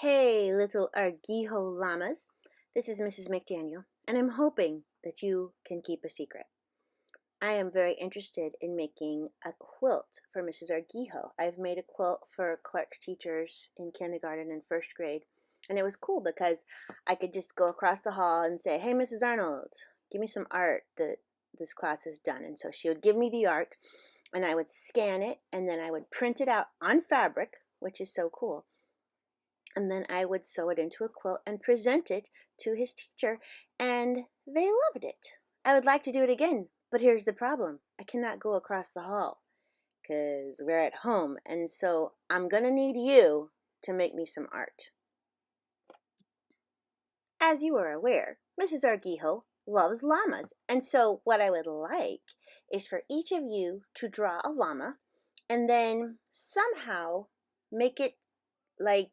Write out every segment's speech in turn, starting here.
Hey, little Argijo llamas. This is Mrs. McDaniel, and I'm hoping that you can keep a secret. I am very interested in making a quilt for Mrs. Argijo. I've made a quilt for Clark's teachers in kindergarten and first grade, and it was cool because I could just go across the hall and say, "Hey, Mrs. Arnold, give me some art that this class has done." And so she would give me the art, and I would scan it, and then I would print it out on fabric, which is so cool, and then I would sew it into a quilt and present it to his teacher, and they loved it. I would like to do it again, but here's the problem. I cannot go across the hall because we're at home, and so I'm going to need you to make me some art. As you are aware, Mrs. Argijo loves llamas, and so what I would like is for each of you to draw a llama and then somehow make it like,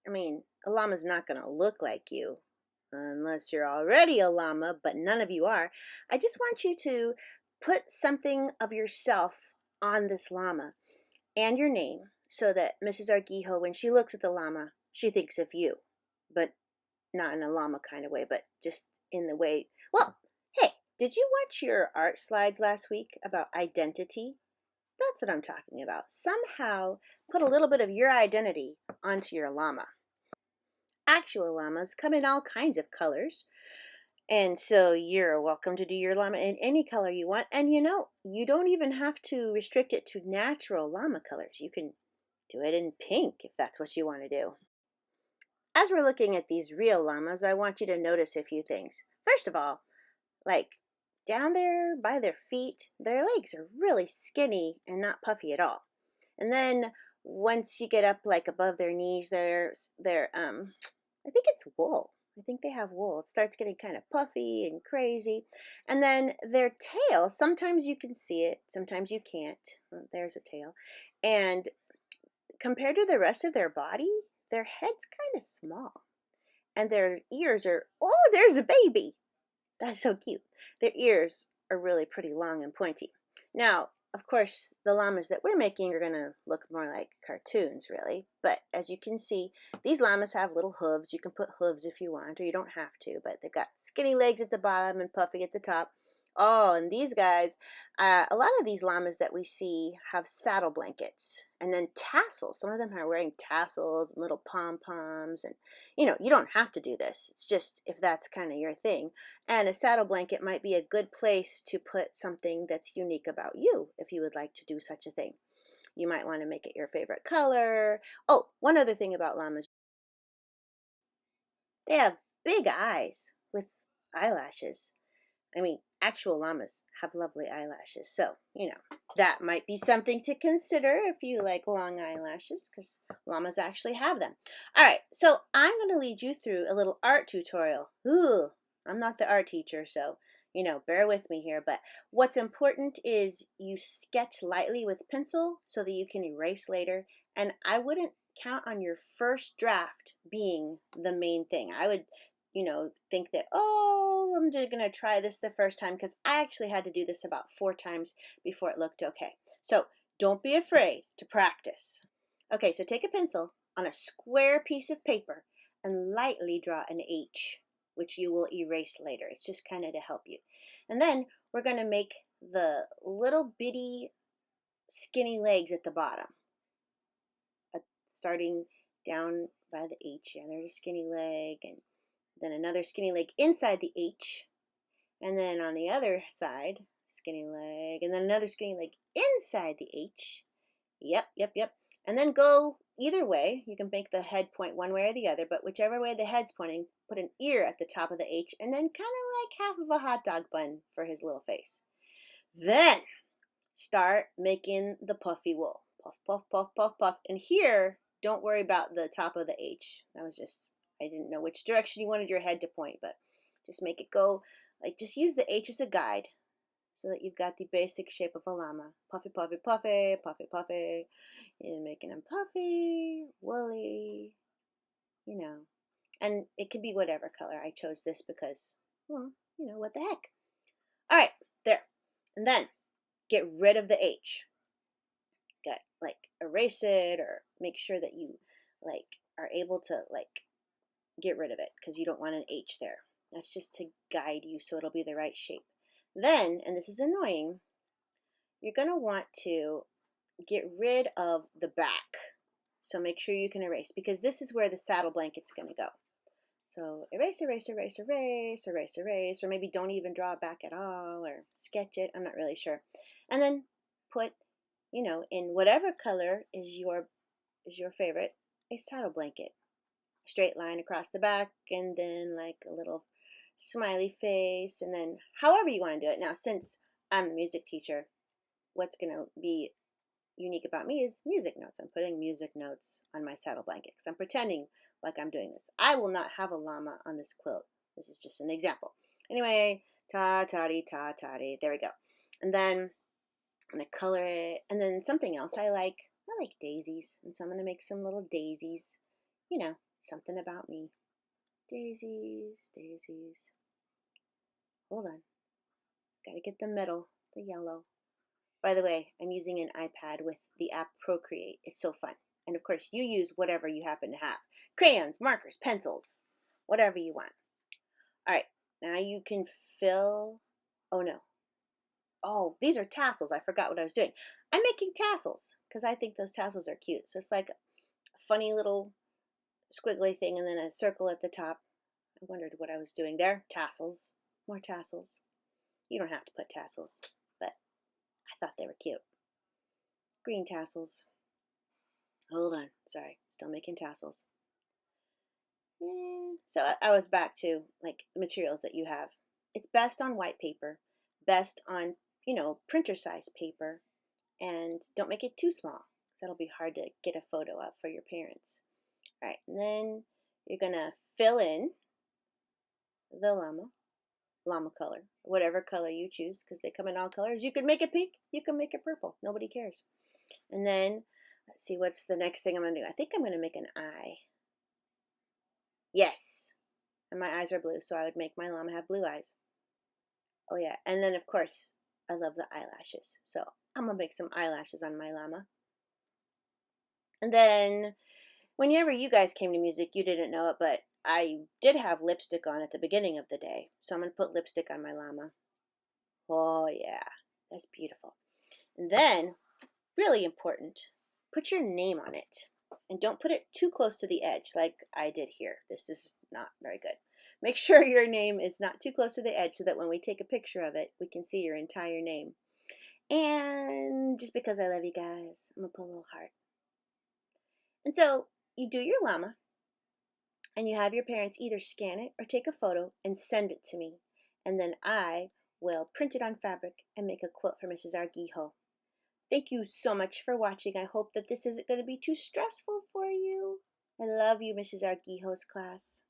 a llama's not going to look like you unless you're already a llama, but none of you are. I just want you to put something of yourself on this llama and your name so that Mrs. Argijo, when she looks at the llama, she thinks of you, but not in a llama kind of way, but just in the way. Well, hey, did you watch your art slides last week about identity? That's what I'm talking about. Somehow put a little bit of your identity onto your llama. Actual llamas come in all kinds of colors, and so you're welcome to do your llama in any color you want. And you don't even have to restrict it to natural llama colors. You can do it in pink if that's what you want to do. As we're looking at these real llamas, I want you to notice a few things. First of all, like down there by their feet, their legs are really skinny and not puffy at all. And then once you get up like above their knees, they're I think it's wool. I think they have wool. It starts getting kind of puffy and crazy. And then their tail, sometimes you can see it, sometimes you can't. Well, there's a tail. And compared to the rest of their body, their head's kind of small. And their ears are, oh, there's a baby. That's so cute. Their ears are really pretty long and pointy. Now, of course, the llamas that we're making are going to look more like cartoons, really. But as you can see, these llamas have little hooves. You can put hooves if you want, or you don't have to. But they've got skinny legs at the bottom and puffy at the top. Oh, and these guys, a lot of these llamas that we see have saddle blankets and then tassels. Some of them are wearing tassels and little pom-poms. And, you don't have to do this. It's just if that's kind of your thing. And a saddle blanket might be a good place to put something that's unique about you if you would like to do such a thing. You might want to make it your favorite color. Oh, one other thing about llamas. They have big eyes with eyelashes. Actual llamas have lovely eyelashes. So, that might be something to consider if you like long eyelashes, because llamas actually have them. All right, so I'm going to lead you through a little art tutorial. Ooh, I'm not the art teacher, so, bear with me here. But what's important is you sketch lightly with pencil so that you can erase later. And I wouldn't count on your first draft being the main thing. I would think that, oh, I'm just going to try this the first time, because I actually had to do this about 4 times before it looked okay. So don't be afraid to practice. Okay, so take a pencil on a square piece of paper and lightly draw an H, which you will erase later. It's just kind of to help you. And then we're going to make the little bitty skinny legs at the bottom, starting down by the H. Yeah, there's a skinny leg, and then another skinny leg inside the H, and then on the other side, skinny leg, and then another skinny leg inside the H. Yep. And then go either way. You can make the head point one way or the other, but whichever way the head's pointing, put an ear at the top of the H, and then kind of like half of a hot dog bun for his little face. Then start making the puffy wool. Puff, puff, puff, puff, puff. And here, don't worry about the top of the H. That was just, I didn't know which direction you wanted your head to point, but just make it go, just use the H as a guide so that you've got the basic shape of a llama. Puffy, puffy, puffy, puffy, puffy. And making them puffy, woolly, And it can be whatever color. I chose this because, well, what the heck. All right, there. And then get rid of the H. Erase it, or make sure that you are able to like get rid of it because you don't want an H there. That's just to guide you so it'll be the right shape. Then, and this is annoying, you're going to want to get rid of the back. So make sure you can erase because this is where the saddle blanket's going to go. So erase, erase, erase, erase, erase, erase, or maybe don't even draw it back at all or sketch it. I'm not really sure. And then put, you know, in whatever color is your favorite, a saddle blanket. Straight line across the back and then like a little smiley face and then however you want to do it. Now, since I'm the music teacher, what's going to be unique about me is music notes. I'm putting music notes on my saddle blanket because I'm pretending like I'm doing this. I will not have a llama on this quilt. This is just an example. Anyway, ta-tati, ta-tati. There we go. And then I'm going to color it. And then something else I like daisies. And so I'm going to make some little daisies. You know, something about me. Daisies, daisies. Hold on. Got to get the middle, the yellow. By the way, I'm using an iPad with the app Procreate. It's so fun. And of course, you use whatever you happen to have. Crayons, markers, pencils, whatever you want. All right, now you can fill, oh no. Oh, these are tassels. I forgot what I was doing. I'm making tassels because I think those tassels are cute. So it's like a funny little squiggly thing and then a circle at the top. I wondered what I was doing there. Tassels. More tassels. You don't have to put tassels, but I thought they were cute. Green tassels. Hold on. Sorry. Still making tassels. So I was back to like the materials that you have. It's best on white paper. Best on, you know, printer size paper. And don't make it too small because that'll be hard to get a photo of for your parents. All right. And then you're going to fill in the llama color, whatever color you choose, because they come in all colors. You can make it pink, you can make it purple. Nobody cares. And then, let's see, what's the next thing I'm going to do? I think I'm going to make an eye. Yes. And my eyes are blue, so I would make my llama have blue eyes. Oh, yeah. And then, of course, I love the eyelashes. So I'm going to make some eyelashes on my llama. And then, whenever you guys came to music, you didn't know it, but I did have lipstick on at the beginning of the day. So I'm going to put lipstick on my llama. Oh, yeah. That's beautiful. And then, really important, put your name on it. And don't put it too close to the edge like I did here. This is not very good. Make sure your name is not too close to the edge so that when we take a picture of it, we can see your entire name. And just because I love you guys, I'm going to put a little heart. And so you do your llama, and you have your parents either scan it or take a photo and send it to me. And then I will print it on fabric and make a quilt for Mrs. Arguijo. Thank you so much for watching. I hope that this isn't going to be too stressful for you. I love you, Mrs. Arguijo's class.